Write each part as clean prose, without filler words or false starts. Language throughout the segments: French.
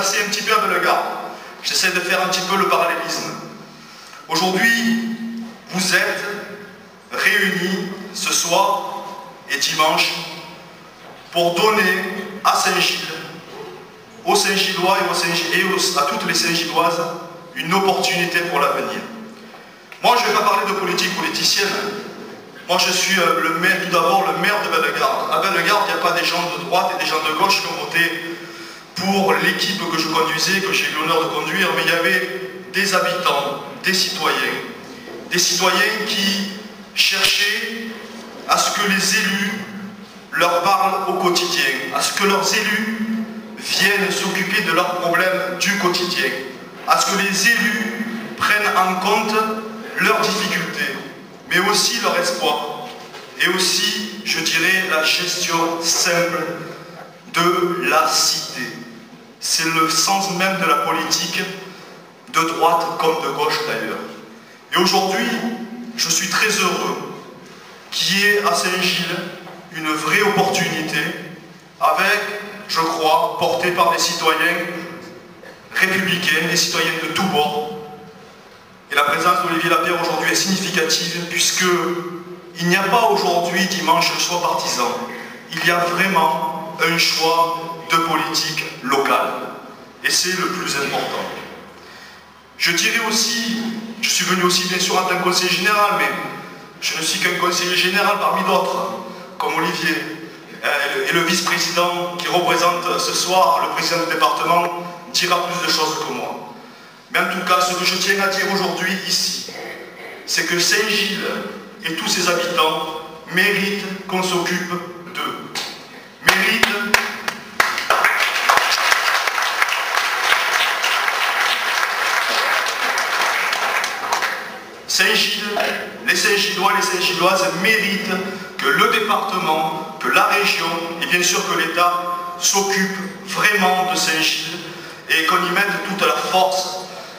passé un petit peu à Bellegarde. J'essaie de faire un petit peu le parallélisme. Aujourd'hui, vous êtes réunis ce soir et dimanche pour donner à Saint-Gilles, aux Saint-Gillois et à toutes les Saint-Gilloises une opportunité pour l'avenir. Moi, je ne vais pas parler de politique politicienne. Moi, je suis tout d'abord le maire de Bellegarde. À Bellegarde, il n'y a pas des gens de droite et des gens de gauche qui ont voté pour l'équipe que je conduisais, que j'ai eu l'honneur de conduire, mais il y avait des habitants, des citoyens qui cherchaient à ce que les élus leur parlent au quotidien, à ce que leurs élus viennent s'occuper de leurs problèmes du quotidien, à ce que les élus prennent en compte leurs difficultés, mais aussi leur espoir, et aussi, je dirais, la gestion simple de la cité. C'est le sens même de la politique, de droite comme de gauche d'ailleurs. Et aujourd'hui, je suis très heureux qu'il y ait à Saint-Gilles une vraie opportunité, avec, je crois, portée par des citoyens républicains, des citoyens de tous bords. Et la présence d'Olivier Lapierre aujourd'hui est significative, puisqu'il n'y a pas aujourd'hui, dimanche, un choix partisan. Il y a vraiment un choix de politique locale. Et c'est le plus important. Je dirais aussi, je suis venu aussi bien sûr en tant que conseiller général, mais je ne suis qu'un conseiller général parmi d'autres, comme Olivier, et le vice-président qui représente ce soir le président du département dira plus de choses que moi. Mais en tout cas, ce que je tiens à dire aujourd'hui ici, c'est que Saint-Gilles et tous ses habitants méritent qu'on s'occupe d'eux. Méritent Saint-Gilles, les Saint-Gillois et les Saint-Gilloises méritent que le département, que la région et bien sûr que l'État s'occupent vraiment de Saint-Gilles et qu'on y mette toute la force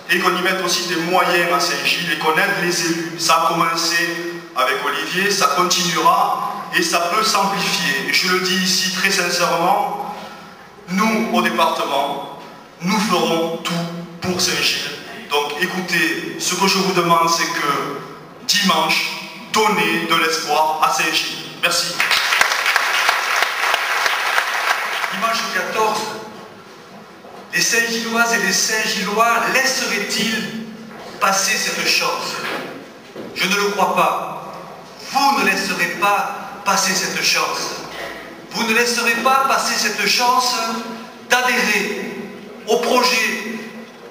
et qu'on y mette aussi des moyens à Saint-Gilles et qu'on aide les élus. Ça a commencé avec Olivier, ça continuera et ça peut s'amplifier. Et je le dis ici très sincèrement, nous au département, nous ferons tout pour Saint-Gilles. Donc écoutez, ce que je vous demande, c'est que dimanche, donnez de l'espoir à Saint-Gilles. Merci. Dimanche 14, les Saint-Gilloises et les Saint-Gillois laisseraient-ils passer cette chance? Je ne le crois pas. Vous ne laisserez pas passer cette chance. Vous ne laisserez pas passer cette chance d'adhérer au projet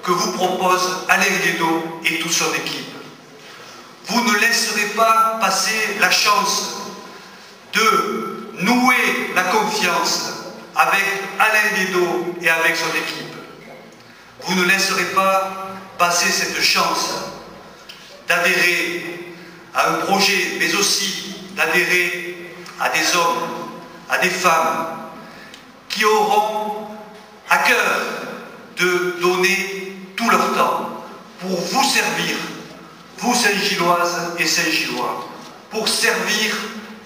que vous propose Alain Guédot et toute son équipe. Vous ne laisserez pas passer la chance de nouer la confiance avec Alain Guédot et avec son équipe. Vous ne laisserez pas passer cette chance d'adhérer à un projet, mais aussi d'adhérer à des hommes, à des femmes qui auront à cœur de donner tout leur temps pour vous servir, vous Saint-Gilloises et Saint-Gillois, pour servir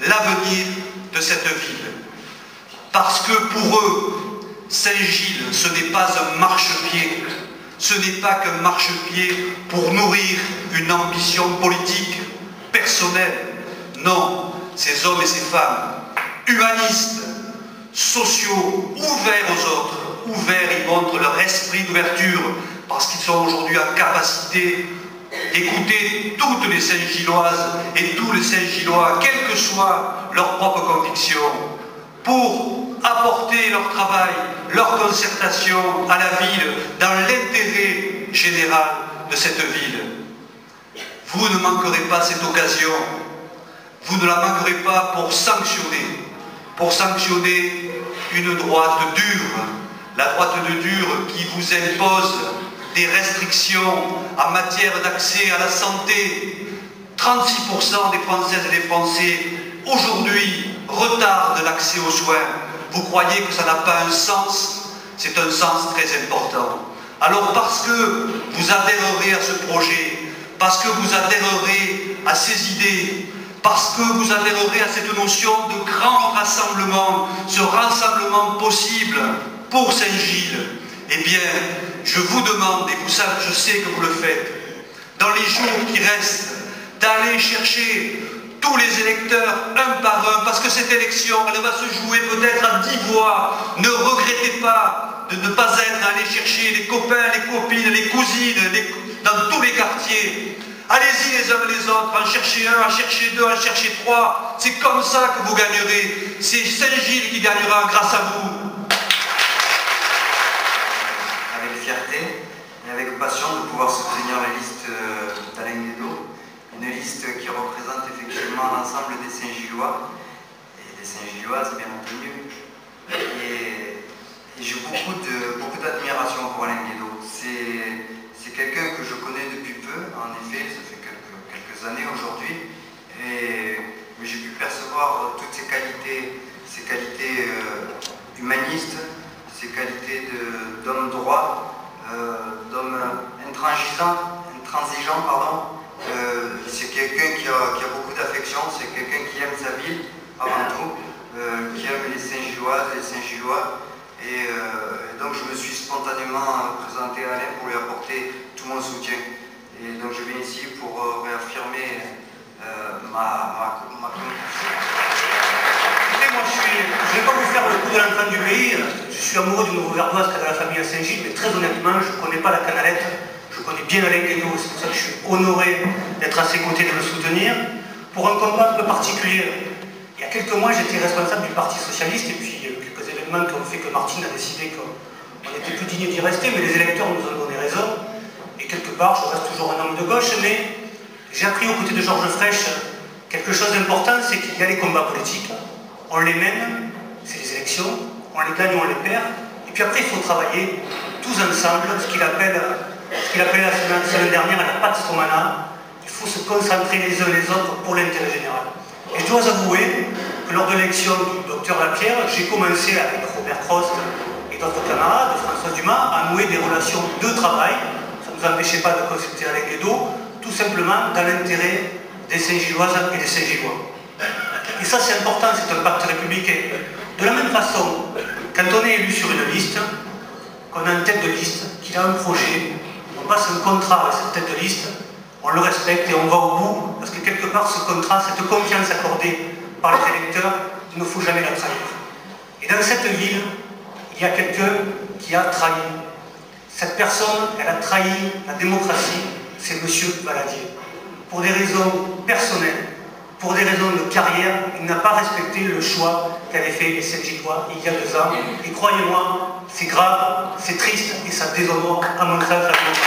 l'avenir de cette ville. Parce que pour eux, Saint-Gilles, ce n'est pas un marchepied, ce n'est pas qu'un marchepied pour nourrir une ambition politique, personnelle. Non, ces hommes et ces femmes, humanistes, sociaux, ouverts aux autres, ouverts, ils montrent leur esprit d'ouverture parce qu'ils sont aujourd'hui en capacité d'écouter toutes les Saint-Gilloises et tous les Saint-Gillois, quelle que soit leur propre conviction, pour apporter leur travail, leur concertation à la ville dans l'intérêt général de cette ville. Vous ne manquerez pas cette occasion, vous ne la manquerez pas pour sanctionner une droite dure, la droite dure qui vous impose des restrictions en matière d'accès à la santé. 36% des Françaises et des Français aujourd'hui retardent l'accès aux soins. Vous croyez que ça n'a pas un sens? C'est un sens très important. Alors parce que vous adhérerez à ce projet, parce que vous adhérerez à ces idées, parce que vous adhérerez à cette notion de grand rassemblement, ce rassemblement possible pour Saint-Gilles, eh bien, je vous demande, et vous savez, je sais que vous le faites, dans les jours qui restent, d'aller chercher tous les électeurs un par un, parce que cette élection, elle va se jouer peut-être à 10 voix. Ne regrettez pas de ne pas être allé chercher les copains, les copines, les cousines, dans tous les quartiers. Allez-y les uns les autres, en chercher un, en chercher deux, en chercher trois. C'est comme ça que vous gagnerez. C'est Saint-Gilles qui gagnera grâce à vous. Avec fierté et avec passion de pouvoir soutenir la liste d'Alain Guédot. Une liste qui représente effectivement l'ensemble des Saint-Gillois et des Saint-Gilloises, bien entendu. Et j'ai beaucoup d'admiration pour Alain Guédot. C'est quelqu'un que je connais depuis peu, en effet, ça fait quelques années aujourd'hui. Mais j'ai pu percevoir toutes ses qualités humanistes, ses qualités d'homme droit, d'homme intransigeant, pardon. C'est quelqu'un qui a beaucoup d'affection, c'est quelqu'un qui aime sa ville avant tout, qui aime les Saint-Gilloises et les Saint-Gillois. Et donc je me suis spontanément présenté à Alain pour lui apporter tout mon soutien. Et donc je viens ici pour réaffirmer ma communication. Écoutez, moi je ne vais pas vous faire le coup de l'enfant du pays. Je suis amoureux d'une Auvergnatoise qui a de la famille à Saint-Gilles, mais très honnêtement, je ne connais pas la canalette. Je connais bien Alain Guédot, c'est pour ça que je suis honoré d'être à ses côtés, de le soutenir, pour un combat un peu particulier. Il y a quelques mois, j'étais responsable du Parti Socialiste, et puis il y a eu quelques événements qui ont fait que Martine a décidé qu'on était plus digne d'y rester, mais les électeurs nous ont donné raison. Et quelque part, je reste toujours un homme de gauche, mais j'ai appris aux côtés de Georges Frêche quelque chose d'important, c'est qu'il y a les combats politiques, on les mène, c'est les élections, on les gagne, on les perd, et puis après il faut travailler tous ensemble, ce qu'il appelle la semaine dernière la Pax Romana. Il faut se concentrer les uns les autres pour l'intérêt général. Et je dois avouer que lors de l'élection du docteur Lapierre, j'ai commencé avec Robert Crost et d'autres camarades, François Dumas, à nouer des relations de travail. Ça ne nous empêchait pas de consulter Alain Guédot, tout simplement dans l'intérêt des Saint-Gilloises et des Saint-Gillois. Et ça c'est important, c'est un pacte républicain. De la même façon, quand on est élu sur une liste, qu'on a une tête de liste, qu'il a un projet, on passe un contrat avec cette tête de liste, on le respecte et on va au bout, parce que quelque part ce contrat, cette confiance accordée par les électeurs, il ne faut jamais la trahir. Et dans cette ville, il y a quelqu'un qui a trahi. Cette personne, elle a trahi la démocratie, c'est M. Valadier. Pour des raisons personnelles, pour des raisons de carrière, il n'a pas respecté le choix qu'avaient fait les Saint-Gillois il y a 2 ans. Et croyez-moi, c'est grave, c'est triste et ça déshonore à mon sens la démocratie.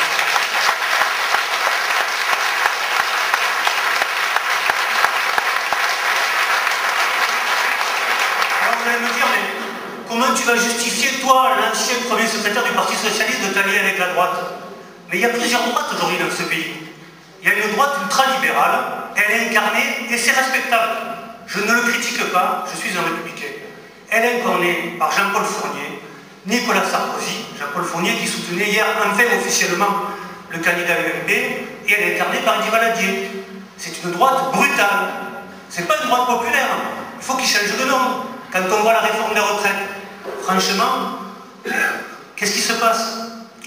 Alors vous allez me dire, mais comment tu vas justifier, toi, l'ancien premier secrétaire du Parti Socialiste, de t'allier avec la droite? Mais il y a plusieurs droites aujourd'hui dans ce pays. Il y a une droite ultra-libérale, elle est incarnée et c'est respectable. Je ne le critique pas, je suis un républicain. Elle est incarnée par Jean-Paul Fournier, Nicolas Sarkozy, Jean-Paul Fournier qui soutenait hier enfin officiellement le candidat UMP, et elle est incarnée par Eddie Valadier. C'est une droite brutale. C'est pas une droite populaire. Il faut qu'il change de nom. Quand on voit la réforme des retraites, franchement, qu'est-ce qui se passe?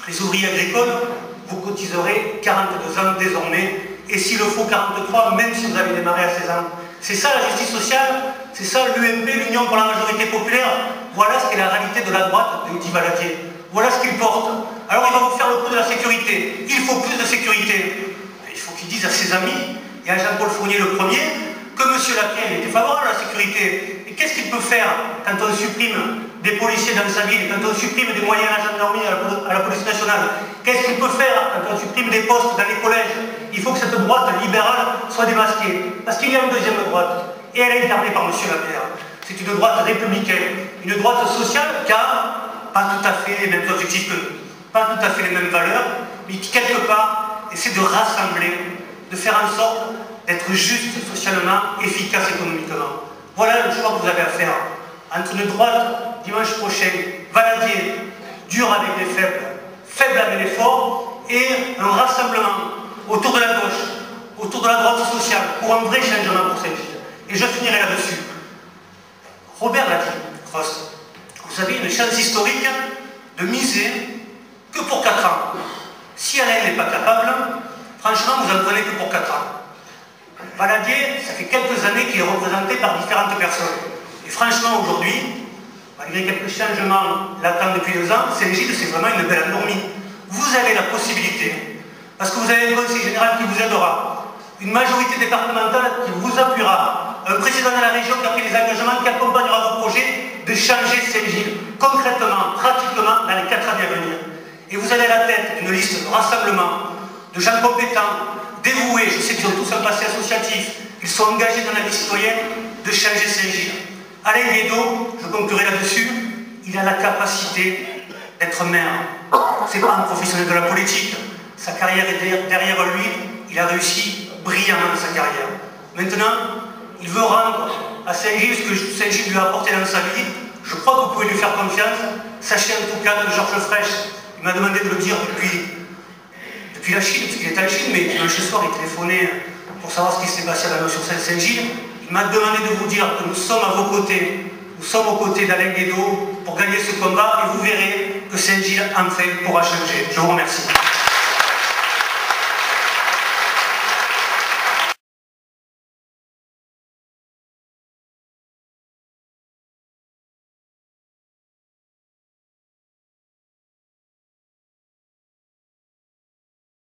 Les ouvriers agricoles, vous cotiserez 42 ans désormais, et s'il le faut 43, même si vous avez démarré à 16 ans. C'est ça la justice sociale, c'est ça l'UMP, l'Union pour la majorité populaire. Voilà ce qu'est la réalité de la droite de Eddie Valadier. Voilà ce qu'il porte. Alors il va vous faire le coup de la sécurité. Il faut plus de sécurité. Il faut qu'il dise à ses amis, et à Jean-Paul Fournier le premier, que M. Lapierre était favorable à la sécurité. Et qu'est-ce qu'il peut faire quand on supprime des policiers dans sa ville, quand on supprime des moyens à la gendarmerie, à la police nationale? Qu'est-ce qu'il peut faire quand on supprime des postes dans les collèges? Il faut que cette droite libérale soit démasquée. Parce qu'il y a une deuxième droite, et elle est incarnée par M. Lapierre. C'est une droite républicaine, une droite sociale qui n'a pas tout à fait les mêmes objectifs que nous, pas tout à fait les mêmes valeurs, mais qui quelque part essaie de rassembler, de faire en sorte d'être juste socialement, efficace économiquement. Voilà le choix que vous avez à faire. Entre une droite, dimanche prochain, Valadier, dur avec les faibles, faible avec les forts, et un rassemblement autour de la gauche, autour de la droite sociale, pour un vrai changement pour Saint-Gilles. Et je finirai là-dessus. Robert l'a dit, Crost, vous avez une chance historique de miser que pour 4 ans. Si Alain n'est pas capable, franchement, vous en prenez que pour 4 ans. Valadier, ça fait quelques années qu'il est représenté par différentes personnes. Et franchement, aujourd'hui, malgré quelques changements latents depuis 2 ans, Saint-Gilles, c'est vraiment une belle endormie. Vous avez la possibilité, parce que vous avez un conseil général qui vous aidera, une majorité départementale qui vous appuiera, un président de la région qui a pris des engagements, qui accompagnera vos projets, de changer Saint-Gilles, concrètement, pratiquement, dans les 4 années à venir. Et vous avez à la tête une liste de rassemblement, de gens compétents, dévoués, je sais qu'ils ont tous un passé associatif, ils sont engagés dans la vie citoyenne, de changer Saint-Gilles. Alain Guédot, je conclurai là-dessus, il a la capacité d'être maire. C'est pas un professionnel de la politique, sa carrière est derrière lui, il a réussi brillamment sa carrière. Maintenant, il veut rendre à Saint-Gilles ce que Saint-Gilles lui a apporté dans sa vie. Je crois que vous pouvez lui faire confiance. Sachez en tout cas que Georges Frêche, il m'a demandé de le dire depuis la Chine, parce qu'il est en Chine, mais dimanche soir, il téléphonait pour savoir ce qui s'est passé à la sur Saint-Gilles. Il m'a demandé de vous dire que nous sommes à vos côtés, nous sommes aux côtés d'Alain Guédot pour gagner ce combat, et vous verrez que Saint-Gilles, enfin, pourra changer. Je vous remercie.